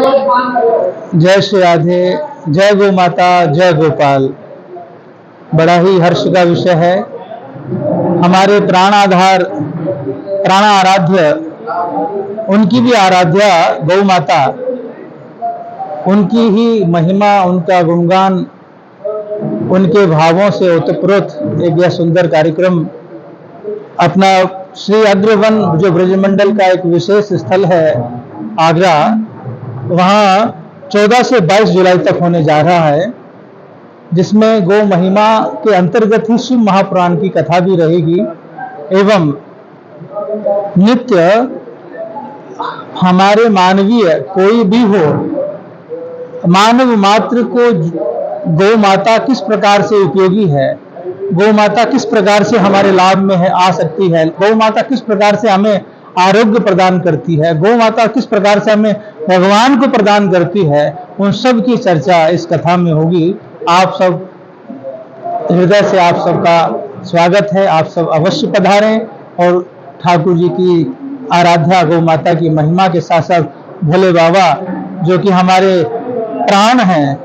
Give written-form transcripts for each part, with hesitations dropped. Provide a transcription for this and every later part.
जय श्री राधे, जय गौ माता, जय गोपाल। बड़ा ही हर्ष का विषय है। हमारे प्राण आधार, प्राण आराध्य, उनकी भी आराध्या गौ माता, उनकी ही महिमा, उनका गुणगान, उनके भावों से ओतप्रोत एक यह सुंदर कार्यक्रम अपना श्री अग्रवन जो ब्रजमंडल का एक विशेष स्थल है आगरा, वहाँ 14 से 22 जुलाई तक होने जा रहा है, जिसमें गौ महिमा के अंतर्गत ही शिव महापुराण की कथा भी रहेगी एवं नित्य हमारे मानवीय कोई भी हो, मानव मात्र को गौ माता किस प्रकार से उपयोगी है, गौ माता किस प्रकार से हमारे लाभ में है आ सकती है, गौ माता किस प्रकार से हमें आरोग्य प्रदान करती है, गौ माता किस प्रकार से हमें भगवान को प्रदान करती है, उन सब की चर्चा इस कथा में होगी। आप सब हृदय से आप सबका स्वागत है। आप सब अवश्य पधारें और ठाकुर जी की आराध्या गौ माता की महिमा के साथ साथ भोले बाबा जो कि हमारे प्राण हैं,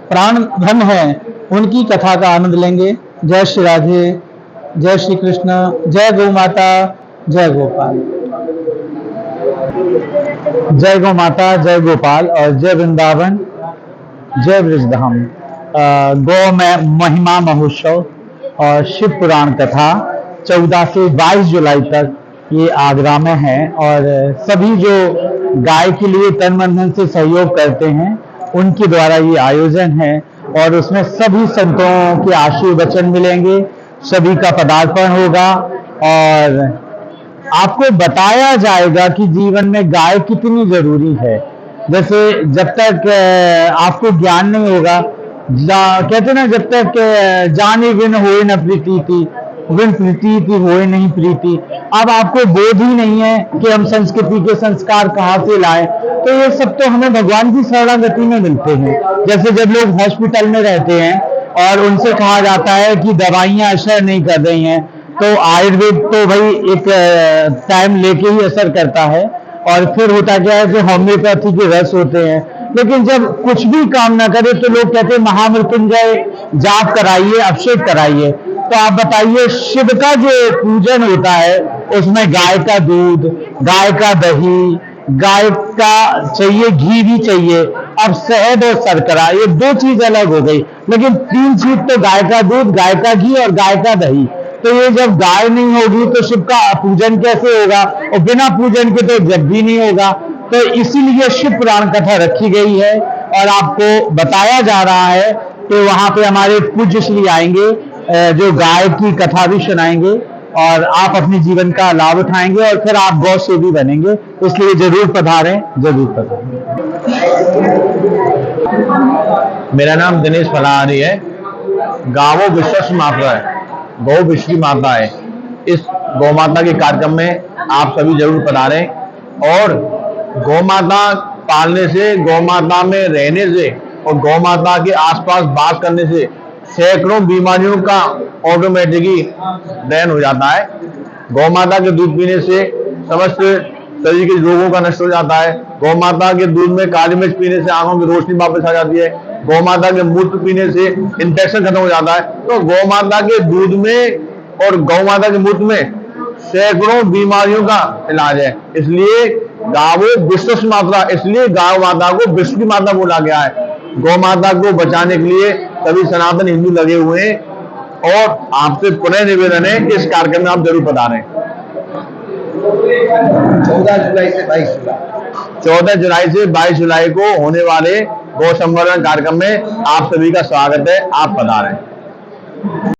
प्राण धन हैं, उनकी कथा का आनंद लेंगे। जय श्री राधे, जय श्री कृष्ण, जय गौ माता, जय गोपाल। जय गौ माता, जय गोपाल और जय वृंदावन, जय ब्रजधाम। गौ में महिमा महोत्सव और शिव पुराण कथा 14 से 22 जुलाई तक ये आगरा में है और सभी जो गाय के लिए तन मन धन से सहयोग करते हैं उनके द्वारा ये आयोजन है और उसमें सभी संतों के आशीर्वचन मिलेंगे, सभी का पदार्पण होगा और आपको बताया जाएगा कि जीवन में गाय कितनी जरूरी है। जैसे जब तक आपको ज्ञान नहीं होगा, कहते ना, जब तक जाने बिन होए न प्रीति थी, बिन प्रीति थी होए नहीं प्रीति। अब आपको बोध ही नहीं है कि हम संस्कृति के संस्कार कहाँ से लाएं, तो ये सब तो हमें भगवान की शरणागति में मिलते हैं। जैसे जब लोग हॉस्पिटल में रहते हैं और उनसे कहा जाता है कि दवाइयां असर नहीं कर रही हैं, तो आयुर्वेद तो भाई एक टाइम लेके ही असर करता है और फिर होता क्या है कि होम्योपैथी के रस होते हैं। लेकिन जब कुछ भी काम ना करे तो लोग कहते हैं महामृत्युंजय जाप कराइए, अभिषेक कराइए। तो आप बताइए, शिव का जो पूजन होता है उसमें गाय का दूध, गाय का दही, गाय का चाहिए, घी भी चाहिए। अब शहद और शर्करा ये दो चीज अलग हो गई, लेकिन तीन चीज तो गाय का दूध, गाय का घी और गाय का दही। तो ये जब गाय नहीं होगी तो शिव का पूजन कैसे होगा, और बिना पूजन के तो जब भी नहीं होगा। तो इसीलिए शिव पुराण कथा रखी गई है और आपको बताया जा रहा है कि वहां पे हमारे पूज्य श्री आएंगे जो गाय की कथा भी सुनाएंगे और आप अपने जीवन का लाभ उठाएंगे और फिर आप गौ सेवी बनेंगे। इसलिए जरूर पधारें, जरूर पधारें। मेरा नाम दिनेश फलाहारी है। गावो विश्व माता है, गौ विश्व माता है। इस गौ माता के कार्यक्रम में आप सभी जरूर पधारें और गौ माता पालने से, गौ माता में रहने से और गौ माता के आसपास वास करने से सैकड़ों बीमारियों का ऑटोमेटिकली दहन हो जाता है। गौ माता के दूध पीने से समस्त शरीर के रोगों का नष्ट हो जाता है। गौ माता के दूध में काली मिर्च पीने से आंखों की रोशनी वापस आ जाती है। गौ माता के मूत्र पीने से इन्फेक्शन खत्म हो जाता है। तो गौ माता के दूध में और गौ माता के मूत्र में सैकड़ों बीमारियों का इलाज है। इसलिए गावो विश्व माता, इसलिए गौ माता को विश्व की माता बोला गया है। गौ माता को बचाने के लिए सभी सनातन हिंदू लगे हुए हैं और आपसे पुनः निवेदन है कि इस कार्यक्रम में आप जरूर पधारें। 14 जुलाई से 22 जुलाई को होने वाले गौ संवर्धन कार्यक्रम में आप सभी का स्वागत है। आप पधारें।